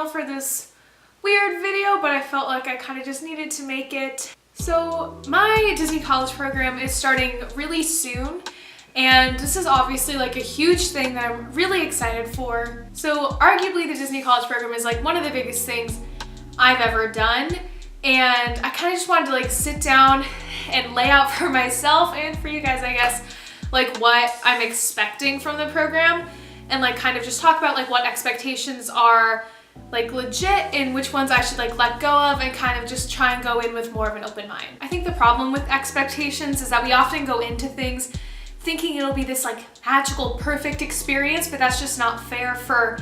for this weird video, but I felt like I kind of just needed to make it. So my Disney college program is starting really soon, and this is obviously like a huge thing that I'm really excited for. So arguably the Disney college program is like one of the biggest things I've ever done, and I kind of just wanted to like sit down and lay out for myself and for you guys, I guess, like what I'm expecting from the program, and like kind of just talk about like what expectations are like legit and which ones I should like let go of, and kind of just try and go in with more of an open mind. I think the problem with expectations is that we often go into things thinking it'll be this like magical, perfect experience, but that's just not fair for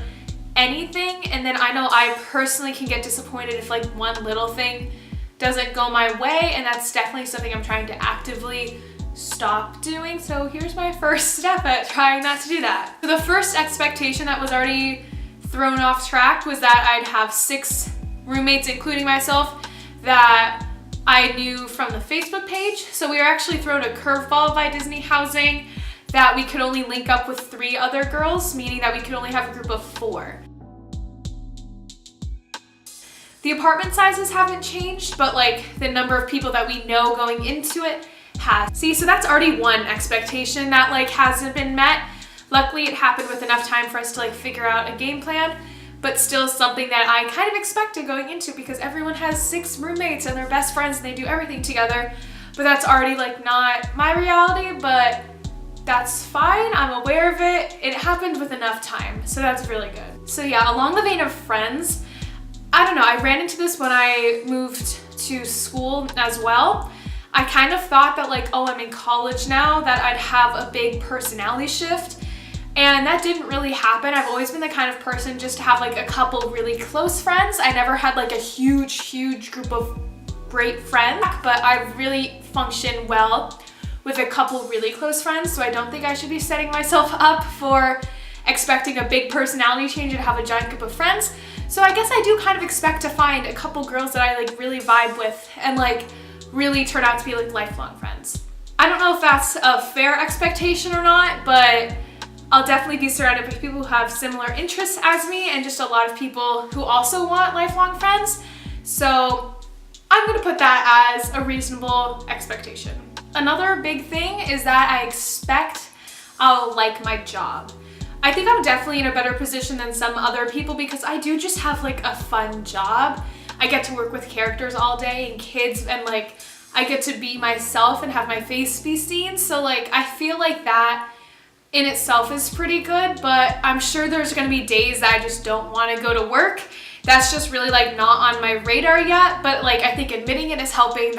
anything. And then I know I personally can get disappointed if like one little thing doesn't go my way, and that's definitely something I'm trying to actively stop doing. So here's my first step at trying not to do that. So the first expectation that was already thrown off track was that I'd have 6 roommates, including myself, that I knew from the Facebook page. So we were actually thrown a curveball by Disney Housing that we could only link up with 3 other girls, meaning that we could only have a group of 4. The apartment sizes haven't changed, but like the number of people that we know going into it has. See, so that's already one expectation that like hasn't been met. Luckily it happened with enough time for us to like figure out a game plan, but still something that I kind of expected going into, because everyone has 6 roommates and they're best friends and they do everything together. But that's already like not my reality, but that's fine. I'm aware of it. It happened with enough time, so that's really good. So yeah, along the vein of friends, I don't know, I ran into this when I moved to school as well. I kind of thought that like, oh, I'm in college now, that I'd have a big personality shift. And that didn't really happen. I've always been the kind of person just to have like a couple really close friends. I never had like a huge group of great friends, but I really function well with a couple really close friends. So I don't think I should be setting myself up for expecting a big personality change and have a giant group of friends. So I guess I do kind of expect to find a couple girls that I like really vibe with and like really turn out to be like lifelong friends. I don't know if that's a fair expectation or not, but I'll definitely be surrounded by people who have similar interests as me, and just a lot of people who also want lifelong friends. So I'm gonna put that as a reasonable expectation. Another big thing is that I expect I'll like my job. I think I'm definitely in a better position than some other people because I do just have like a fun job. I get to work with characters all day and kids, and like I get to be myself and have my face be seen. So like I feel like that in itself is pretty good, but I'm sure there's gonna be days that I just don't wanna go to work. That's just really like not on my radar yet, but like I think admitting it is helping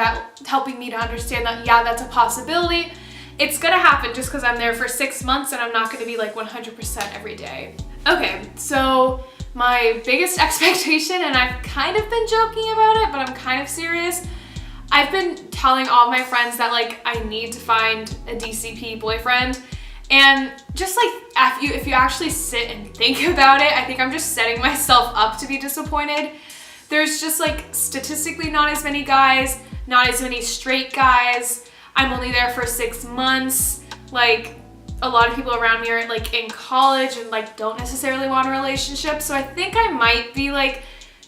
me to understand that, yeah, that's a possibility. It's gonna happen just because I'm there for 6 months and I'm not gonna be like 100% every day. Okay, so my biggest expectation, and I've kind of been joking about it, but I'm kind of serious. I've been telling all my friends that like I need to find a DCP boyfriend. And just like if you actually sit and think about it, I think I'm just setting myself up to be disappointed. There's just like statistically not as many guys, not as many straight guys. I'm only there for 6 months. Like a lot of people around me are like in college and like don't necessarily want a relationship. So I think I might be like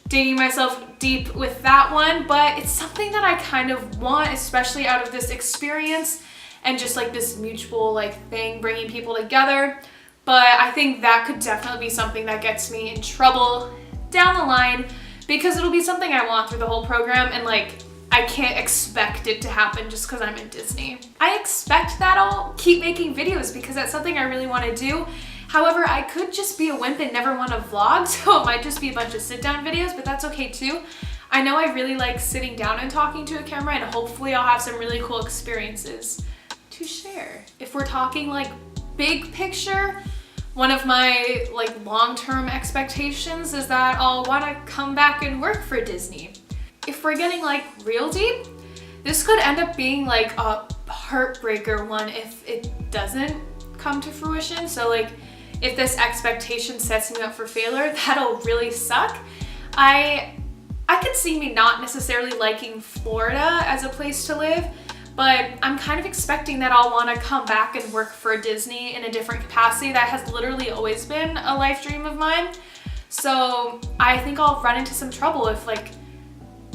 digging myself deep with that one, but it's something that I kind of want, especially out of this experience and just like this mutual like thing bringing people together. But I think that could definitely be something that gets me in trouble down the line, because it'll be something I want through the whole program, and like I can't expect it to happen just because I'm in Disney. I expect that I'll keep making videos because that's something I really want to do. However, I could just be a wimp and never want to vlog, so it might just be a bunch of sit-down videos, but that's okay too. I know I really like sitting down and talking to a camera, and hopefully I'll have some really cool experiences to share. If we're talking like big picture, one of my like long-term expectations is that I'll want to come back and work for Disney. If we're getting like real deep, this could end up being like a heartbreaker one if it doesn't come to fruition. So like if this expectation sets me up for failure, that'll really suck. I could see me not necessarily liking Florida as a place to live, but I'm kind of expecting that I'll want to come back and work for Disney in a different capacity. That has literally always been a life dream of mine. So I think I'll run into some trouble if like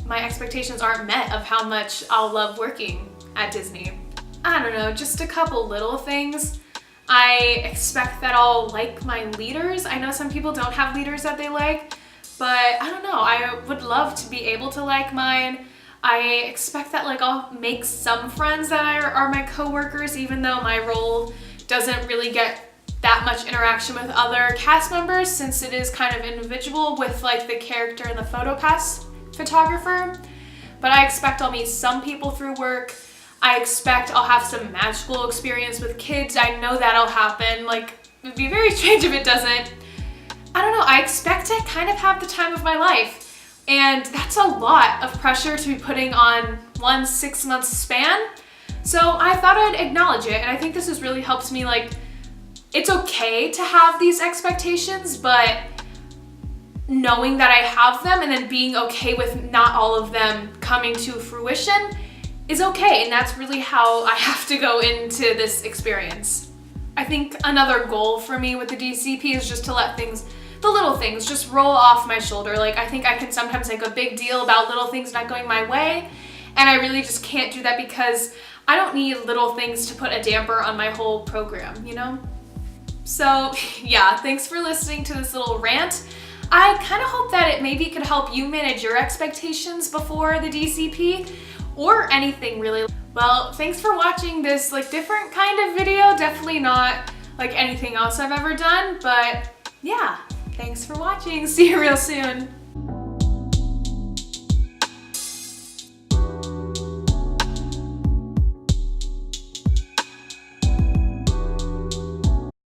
my expectations aren't met of how much I'll love working at Disney. I don't know, just a couple little things. I expect that I'll like my leaders. I know some people don't have leaders that they like, but I don't know, I would love to be able to like mine. I expect that like I'll make some friends that are my coworkers, even though my role doesn't really get that much interaction with other cast members, since it is kind of individual with like the character and the PhotoPass photographer. But I expect I'll meet some people through work. I expect I'll have some magical experience with kids. I know that'll happen. Like, it would be very strange if it doesn't. I don't know, I expect to kind of have the time of my life. And that's a lot of pressure to be putting on one 6-month span. So I thought I'd acknowledge it, and I think this has really helped me, like, it's okay to have these expectations, but knowing that I have them and then being okay with not all of them coming to fruition is okay. And that's really how I have to go into this experience. I think another goal for me with the DCP is just to let things, the little things, just roll off my shoulder. Like, I think I can sometimes make a big deal about little things not going my way, and I really just can't do that because I don't need little things to put a damper on my whole program, you know? So yeah, thanks for listening to this little rant. I kind of hope that it maybe could help you manage your expectations before the DCP, or anything really. Well, thanks for watching this like different kind of video. Definitely not like anything else I've ever done, but yeah, thanks for watching. See you real soon.